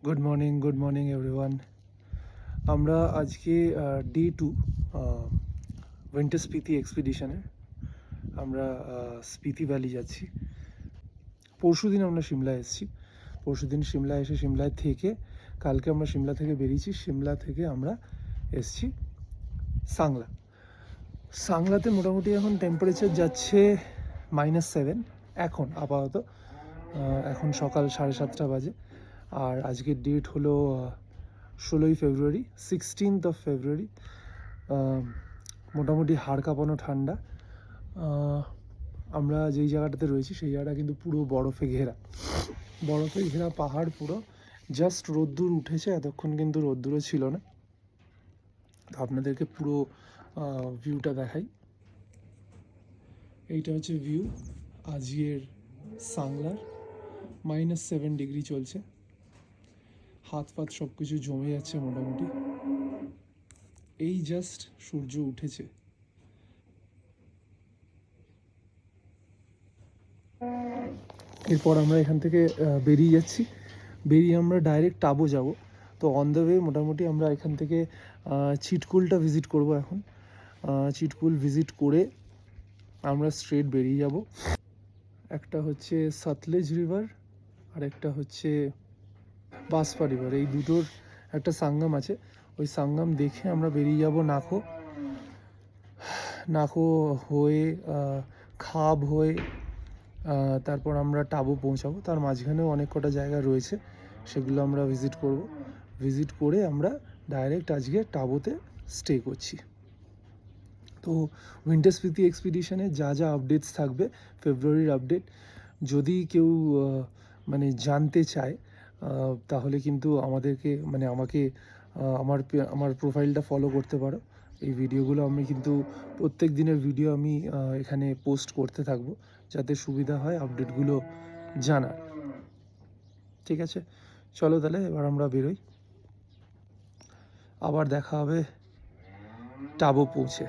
Good morning everyone. আমরা আজকে day 2 winter Spiti এক্সপিডিশনে আমরা স্পিতি ভ্যালি যাচ্ছি। পরশুদিন আমরা সিমলা এসেছি। পরশুদিন সিমলা এসে সিমলায় থেকে কালকে আমরা সিমলা থেকে বেরিয়েছি। সিমলা থেকে আমরা এসেছি সাংলা। সাংলাতে মোটামুটি এখন টেম্পারেচার যাচ্ছে -7 এখন আপাতত। এখন সকাল 7:30 বাজে। আর আজকের ডেট হলো 16ই ফেব্রুয়ারি, 16th অফ ফেব্রুয়ারি। মোটামুটি হাড় কাঁপানো ঠান্ডা। আমরা যেই জায়গাটাতে রয়েছি সেই জায়গাটা কিন্তু পুরো বরফে ঘেরা পাহাড় পুরো। জাস্ট রোদ্দুর উঠেছে, এতক্ষণ কিন্তু রোদ্দুরও ছিল না। তো আপনাদেরকে পুরো ভিউটা দেখাই। এইটা হচ্ছে ভিউ আজকের সাংলার। -7 ডিগ্রি চলছে। হাত পাত সব কিছু জমে যাচ্ছে মোটামুটি। এই জাস্ট সূর্য উঠেছে। এরপর আমরা এখান থেকে বেরিয়ে যাচ্ছি। বেরিয়ে আমরা ডাইরেক্ট টাবো যাব। তো অন দ্য ওয়ে মোটামুটি আমরা এখান থেকে চিটকুলটা ভিজিট করব এখন। চিটকুল ভিজিট করে আমরা স্ট্রেট বেরিয়ে যাব। একটা হচ্ছে সতলেজ রিভার আর একটা হচ্ছে বাঁশপা রিভার। এই দুটোর একটা সঙ্গম আছে। ওই সঙ্গম দেখে আমরা বেরিয়ে যাব নাখো হয়ে, খাব হয়ে, তারপর আমরা টাবু পৌঁছাবো। তার মাঝখানেও অনেক কটা জায়গা রয়েছে, সেগুলো আমরা ভিজিট করে আমরা ডাইরেক্ট আজকে টাবুতে স্টে করছি। তো উইন্টার স্পিতি এক্সপিডিশনে যা আপডেটস থাকবে, ফেব্রুয়ারির আপডেট, যদি কেউ মানে জানতে চায় তাহলে কিন্তু আমাকে আমার প্রোফাইলটা ফলো করতে পারো। এই ভিডিওগুলো আমি কিন্তু প্রত্যেক দিনের ভিডিও আমি এখানে পোস্ট করতে থাকবো, যাতে সুবিধা হয় আপডেটগুলো জানার। ঠিক আছে, চলো তাহলে এবার আমরা বেরোই। আবার দেখা হবে টাবু পৌঁছে।